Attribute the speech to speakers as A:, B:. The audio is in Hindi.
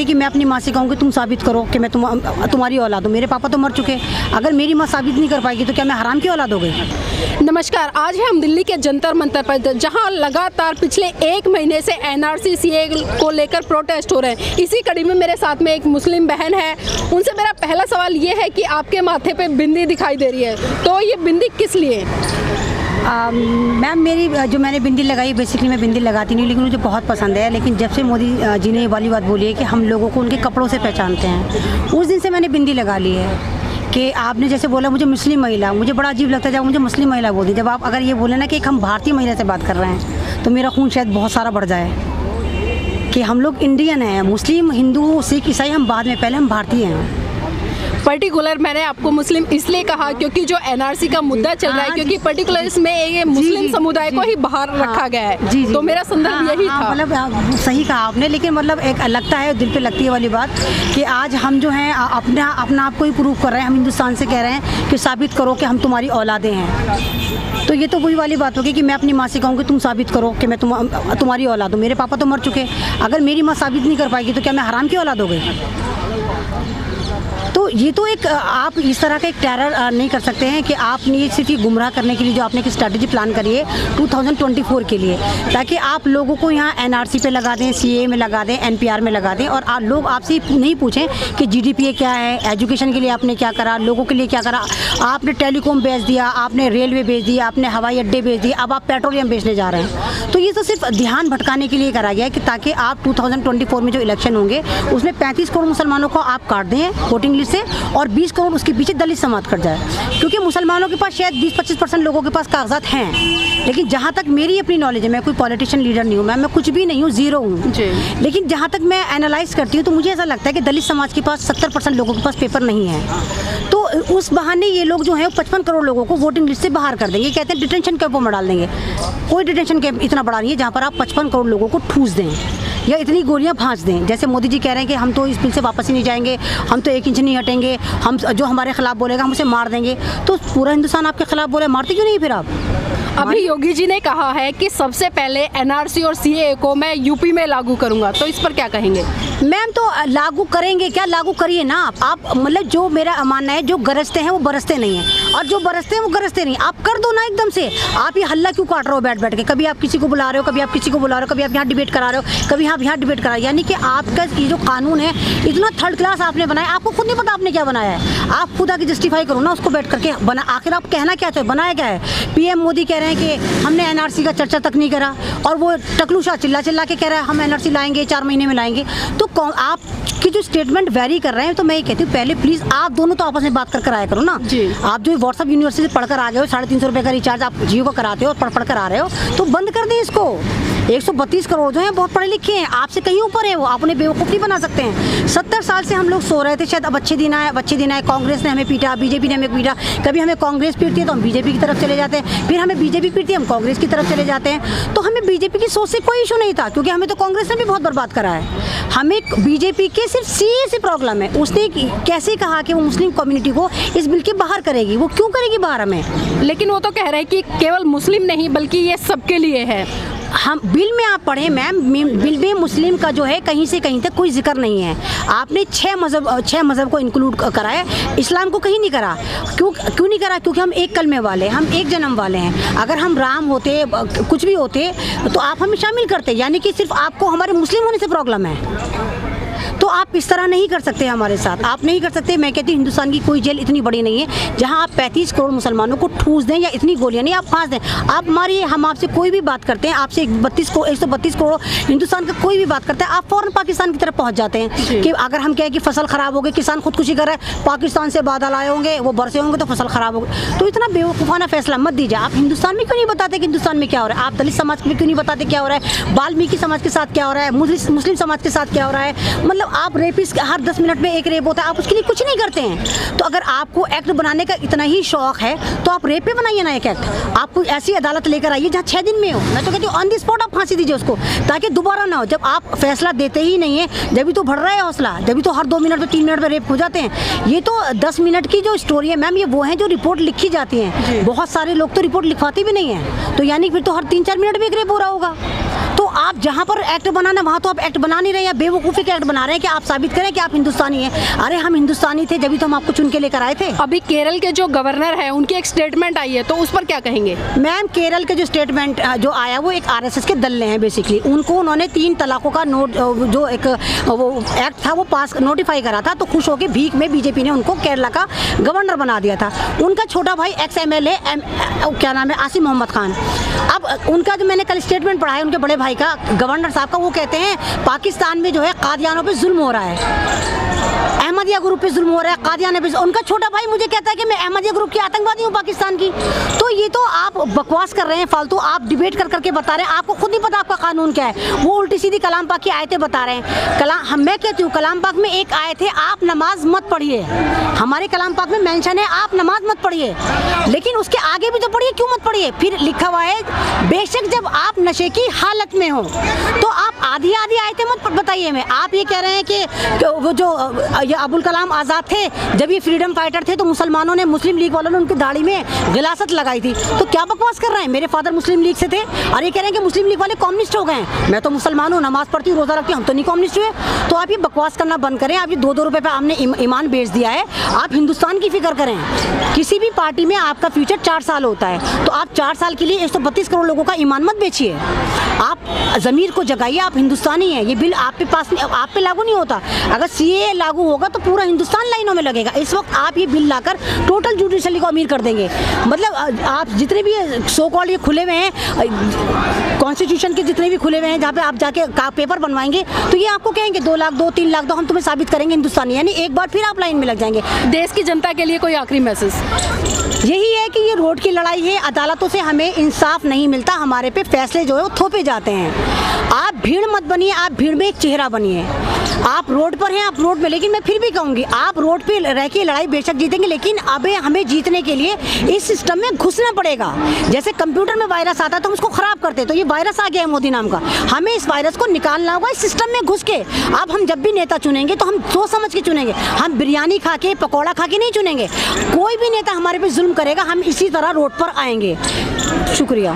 A: कहती कि मैं अपनी माँ से कहूँगी तुम साबित करो कि मैं तुम्हारी औलाद हूँ। मेरे पापा तो मर चुके, अगर मेरी माँ साबित नहीं कर पाएगी तो क्या मैं हराम की औलाद हो गई?
B: नमस्कार, आज है हम दिल्ली के जंतर मंतर पर, जहां लगातार पिछले 1 महीने से एनआरसी सीए को लेकर प्रोटेस्ट हो रहे हैं। इसी कड़ी में मेरे साथ में एक मुस्लिम बहन है। उनसे मेरा पहला सवाल ये है कि आपके माथे पे बिंदी दिखाई दे रही है, तो ये बिंदी किस लिए?
A: मैम, मेरी जो मैंने बिंदी लगाई, बेसिकली मैं बिंदी लगाती नहीं, लेकिन मुझे बहुत पसंद है। लेकिन जब से मोदी जी ने ये वाली बात बोली है कि हम लोगों को उनके कपड़ों से पहचानते हैं, उस दिन से मैंने बिंदी लगा ली है। कि आपने जैसे बोला मुझे मुस्लिम महिला, मुझे बड़ा अजीब लगता है जब मुझे मुस्लिम महिला बोलती। जब आप अगर ये बोले ना कि एक हम भारतीय महिला से बात कर रहे हैं, तो मेरा खून शायद बहुत सारा बढ़ जाए कि हम लोग इंडियन हैं। मुस्लिम, हिंदू, सिख, ईसाई हम बाद में, पहले हम भारतीय हैं।
B: पर्टिकुलर मैंने आपको मुस्लिम इसलिए कहा क्योंकि जो एनआरसी का मुद्दा चल रहा है, क्योंकि पर्टिकुलर इसमें ये मुस्लिम समुदाय को ही बाहर रखा गया है। तो मेरा संदर्भ यही था।
A: मतलब सही कहा आपने, लेकिन मतलब एक लगता है, दिल पे लगती है वाली बात कि आज हम जो हैं अपना आप को ही प्रूव कर रहे हैं। हम हिंदुस्तान से कह रहे हैं कि साबित करो कि हम तुम्हारी औलादें हैं। तो ये तो वही वाली बात होगी कि मैं अपनी माँ से कहूँगी तुम साबित करो कि मैं तुम्हारी औलाद हूँ। मेरे पापा तो मर चुके, अगर मेरी माँ साबित नहीं कर पाएगी तो क्या मैं हराम की औलाद हो गई? तो ये तो एक आप इस तरह का एक टेरर नहीं कर सकते हैं कि आपने ये सिर्फ गुमराह करने के लिए जो आपने एक स्ट्रैटेजी प्लान करी है 2024 के लिए, ताकि आप लोगों को यहाँ एनआरसी पे लगा दें, सीए में लगा दें, एनपीआर में लगा दें, और लोग आपसे नहीं पूछें कि जीडीपीए क्या है, एजुकेशन के लिए आपने क्या करा, लोगों के लिए क्या करा। आपने टेलीकॉम बेच दिया, आपने रेलवे बेच दिया, आपने हवाई अड्डे बेच दिए, अब आप पेट्रोलियम बेचने जा रहे हैं। तो ये तो सिर्फ ध्यान भटकाने के लिए करा गया है कि ताकि आप 2024 में जो इलेक्शन होंगे उसमें 35 करोड़ मुसलमानों को आप काट दें वोटिंग लिस्ट से, और 20 करोड़ उसके पीछे दलित समाज कट जाए। क्योंकि मुसलमानों के पास शायद 20-25% लोगों के पास कागजात हैं, लेकिन जहाँ तक मेरी अपनी नॉलेज है, मैं कोई पॉलिटिशियन लीडर नहीं हूँ, मैं कुछ भी नहीं हूँ, जीरो हूँ, लेकिन जहाँ तक मैं एनालाइज करती हूँ तो मुझे ऐसा लगता है कि दलित समाज के पास 70% लोगों के पास पेपर नहीं है। तो उस बहाने ये लोग जो है 55 करोड़ लोगों को वोटिंग लिस्ट से बाहर कर देंगे। कहते हैं डिटेंशन कैंपों में डाल देंगे। कोई डिटेंशन कैंप इतना बड़ा नहीं है जहाँ पर आप 55 करोड़ लोगों को ठूस दें या इतनी गोलियां भांज दें। जैसे मोदी जी कह रहे हैं कि हम तो इस बिल से वापस ही नहीं जाएंगे, हम तो 1 इंच नहीं हटेंगे, हम जो हमारे खिलाफ बोलेगा हम उसे मार देंगे। तो पूरा हिंदुस्तान आपके खिलाफ बोले, मारते क्यों नहीं फिर आप?
B: अभी योगी जी ने कहा है कि सबसे पहले एनआरसी और सीए को मैं यूपी में लागू करूंगा, तो इस पर क्या कहेंगे?
A: मैम, तो लागू करेंगे क्या, लागू करिए ना आप मतलब जो मेरा मानना है, जो गरजते हैं वो बरसते नहीं हैं, और जो बरसते हैं वो गरजते नहीं। आप कर दो ना एकदम से। आप ये हल्ला क्यों काट रहे हो बैठ बैठ के? कभी आप किसी को बुला रहे हो, कभी आप किसी को बुला रहे हो, कभी आप यहाँ डिबेट करा रहे हो, कभी आप यहाँ डिबेट करा रहे हो। यानी कि आपका ये जो कानून है इतना थर्ड क्लास आपने बनाया, आपको खुद नहीं पता आपने क्या बनाया है। आप खुद आके जस्टिफाई करो ना उसको बैठ करके बना। आखिर आप कहना क्या चाहते हो, बनाया क्या है? पीएम मोदी कह रहे हैं कि हमने एनआरसी का चर्चा तक नहीं करा, और वो टकलू शाह चिल्ला चिल्ला के कह रहा है हम एनआरसी लाएंगे, 4 महीने में लाएंगे। तो आप कि जो स्टेटमेंट वेरी कर रहे हैं, तो मैं ये कहती हूँ पहले प्लीज आप दोनों तो आपस में बात कर आया करो ना। आप जो व्हाट्सएप यूनिवर्सिटी से पढ़कर आ गए हो, 350 रुपये का रिचार्ज आप जियो को कराते हो और पढ़ कर आ रहे हो, तो बंद कर दें इसको। 132 करोड़ जो हैं बहुत पढ़े लिखे हैं, आपसे कहीं ऊपर है वो, आप उन्हें बेवकूफ़ नहीं बना सकते हैं। 70 साल से हम लोग सो रहे थे शायद अब अच्छे दिन आए। कांग्रेस ने हमें पीटा, बीजेपी ने हमें पीटा। कभी हमें कांग्रेस पीटती है तो हम बीजेपी की तरफ चले जाते हैं, फिर हमें बीजेपी पीटती है हम कांग्रेस की तरफ चले जाते हैं। तो हमें बीजेपी की सोच से कोई इशू नहीं था, क्योंकि हमें तो कांग्रेस ने भी बहुत बर्बाद करा है। हमें बीजेपी के सिर्फ सीए से प्रॉब्लम है। उसने कैसे कहा कि वो मुस्लिम कम्युनिटी को इस बिल के बाहर करेगी, वो क्यों करेगी बाहर हमें?
B: लेकिन वो तो कह रहे हैं कि केवल मुस्लिम नहीं बल्कि ये सबके लिए है।
A: हम बिल में आप पढ़ें मैम, बिल में मुस्लिम का जो है कहीं से कहीं तक कोई जिक्र नहीं है। आपने 6 मज़हब को इंक्लूड करा है, इस्लाम को कहीं नहीं करा। क्यों नहीं करा? क्योंकि हम एक कलमे वाले, हम एक जन्म वाले हैं। अगर हम राम होते, कुछ भी होते, तो आप हमें शामिल करते। यानी कि सिर्फ आपको हमारे मुस्लिम होने से प्रॉब्लम है। तो आप इस तरह नहीं कर सकते हमारे साथ, आप नहीं कर सकते। मैं कहती हूँ हिंदुस्तान की कोई जेल इतनी बड़ी नहीं है जहाँ आप 35 करोड़ मुसलमानों को ठूस दें, या इतनी गोलियां नहीं आप फांस दें। आप मारिए, हम आपसे कोई भी बात करते हैं, आपसे 132 करोड़ हिंदुस्तान का कोई भी बात करता है, आप फौरन पाकिस्तान की तरफ पहुँच जाते हैं। कि अगर हम कहें कि फसल खराब हो गई, किसान खुदकुशी कर रहा है, पाकिस्तान से बादल आए होंगे, वो बरसे होंगे तो फसल खराब होगी। तो इतना बेवकूफ़ाना फैसला मत दीजिए। आप हिंदुस्तान में क्यों नहीं बताते कि हिंदुस्तान में क्या हो रहा है? आप दलित समाज में क्यों नहीं बताते क्या हो रहा है? वाल्मीकि समाज के साथ क्या हो रहा है? मुस्लिम समाज के साथ क्या हो रहा है? मतलब आप रेपिस्ट, हर 10 मिनट में एक रेप होता है, आप उसके लिए कुछ नहीं करते हैं। तो अगर आपको एक्ट बनाने का इतना ही शौक है तो आप रेप पे बनाइए ना एक एक्ट। आपको ऐसी अदालत लेकर आइए जहाँ 6 दिन में हो। मैं तो कहती हूँ ऑन द स्पॉट आप फांसी दीजिए उसको, ताकि दोबारा ना हो। जब आप फैसला देते ही नहीं है, जब भी तो बढ़ रहा है हौसला, जब भी तो हर 2 मिनट में 3 मिनट में रेप हो जाते हैं। ये तो 10 मिनट की जो स्टोरी है मैम, ये वो है जो रिपोर्ट लिखी जाती है। बहुत सारे लोग तो रिपोर्ट लिखवाते भी नहीं है, तो यानी फिर तो हर 3-4 मिनट में एक रेप हो रहा होगा। तो आप जहाँ पर एक्ट बनाना वहाँ तो आप एक्ट बना नहीं रहे हैं, बेवकूफ़ी के एक्ट बना रहे हैं कि आप साबित करें कि आप हिंदुस्तानी हैं। अरे हम हिंदुस्तानी थे जब तो हम आपको चुन के लेकर आए थे।
B: अभी केरल के जो गवर्नर है उनकी एक स्टेटमेंट आई है, तो उस पर क्या कहेंगे?
A: मैम केरल के जो स्टेटमेंट जो आया वो एक आरएसएस के दल्ले हैं बेसिकली। उन्होंने 3 तलाकों का जो एक वो एक्ट था वो पास नोटिफाई करा था, तो खुश होकर भीख में बीजेपी ने उनको केरला का गवर्नर बना दिया था। उनका छोटा भाई एक्स MLA क्या नाम है, आसिम मोहम्मद खान। अब उनका जो मैंने कल स्टेटमेंट पढ़ा है उनके बड़े भाई का, गवर्नर साहब का, वो कहते हैं पाकिस्तान में जो है कादियानों पे जुल्म हो रहा है, अहमदिया ग्रुप पे जुल्म हो रहा है, कादियाने पे। उनका छोटा भाई मुझे कहता है कि मैं अहमदिया ग्रुप की आतंकवादी हूँ पाकिस्तान की। तो ये तो आप बकवास कर रहे हैं फालतू, आप डिबेट कर करके बता रहे हैं, आपको खुद नहीं पता आपका कानून क्या है। वो उल्टी सीधी कलाम पाक की आयतें बता रहे हैं। मैं कहती हूँ कलाम पाक में एक आयत है, आप नमाज मत पढ़िए। हमारे कलाम पाक में मेंशन है आप नमाज मत पढ़िए, लेकिन उसके आगे भी तो पढ़िए, क्यों मत पढ़िए? फिर लिखा हुआ है बेशक जब आप नशे की हालत में हो तो आप आधी आधी आयतें मत बताइए। में आप ये कह रहे हैं कि वो जो ये अबुल कलाम आज़ाद थे, जब ये फ्रीडम फाइटर थे तो मुसलमानों ने, मुस्लिम लीग वालों ने उनकी दाढ़ी में गिलासत लगाई थी। तो क्या बकवास कर रहे हैं? मेरे फादर मुस्लिम लीग से थे और ये कह रहे हैं कि मुस्लिम लीग वाले कम्युनिस्ट हो गए। मैं तो मुसलमान हूँ, नमाज पढ़ती हूँ, रोज़ा रखती हूँ, हम तो नहीं कम्युनिस्ट हुए। तो आप ये बकवास करना बंद करें। आप ये 2-2 रुपये पे आपने ईमान बेच दिया है। आप हिंदुस्तान की फिक्र करें। किसी भी पार्टी में आपका फ्यूचर 4 साल होता है, तो आप 4 साल के लिए 132 करोड़ लोगों का ईमान मत बेचिए। आप ज़मीर को जगाइए, आप हिंदुस्तानी हैं। ये बिल आप पे लागू नहीं होता। अगर CAA लागू होगा तो पूरा हिंदुस्तान लाइनों में लगेगा। इस वक्त आप ये बिल लाकर टोटल जुडिशरी को अमीर कर देंगे। मतलब आप जितने भी सो कॉल्ड ये खुले हुए हैं, कॉन्स्टिट्यूशन के जितने भी खुले हुए हैं जहाँ पे आप जाके पेपर बनवाएंगे, तो ये आपको कहेंगे 2 लाख 2-3 लाख दो, हम तुम्हें साबित करेंगे हिंदुस्तानी। यानी एक बार फिर आप लाइन में लग जाएंगे।
B: देश की जनता के लिए कोई आखिरी मैसेज?
A: यही है कि ये रोड की लड़ाई है, अदालतों से हमें इंसाफ नहीं मिलता, हमारे पे फैसले जो है वो थोपे जाते हैं। आप भीड़ मत बनिए, आप भीड़ में एक चेहरा बनिए। आप रोड पर हैं, आप रोड में, लेकिन मैं फिर भी कहूँगी आप रोड पे रह के लड़ाई बेशक जीतेंगे, लेकिन अब हमें जीतने के लिए इस सिस्टम में घुसना पड़ेगा। जैसे कंप्यूटर में वायरस आता है तो हम उसको ख़राब करते हैं, तो ये वायरस आ गया है मोदी नाम का, हमें इस वायरस को निकालना होगा इस सिस्टम में घुस के। अब हम जब भी नेता चुनेंगे तो हम सोच समझ के चुनेंगे, हम बिरयानी खा के पकौड़ा खा के नहीं चुनेंगे। कोई भी नेता हमारे पे जुल्म करेगा, हम इसी तरह रोड पर आएंगे। शुक्रिया।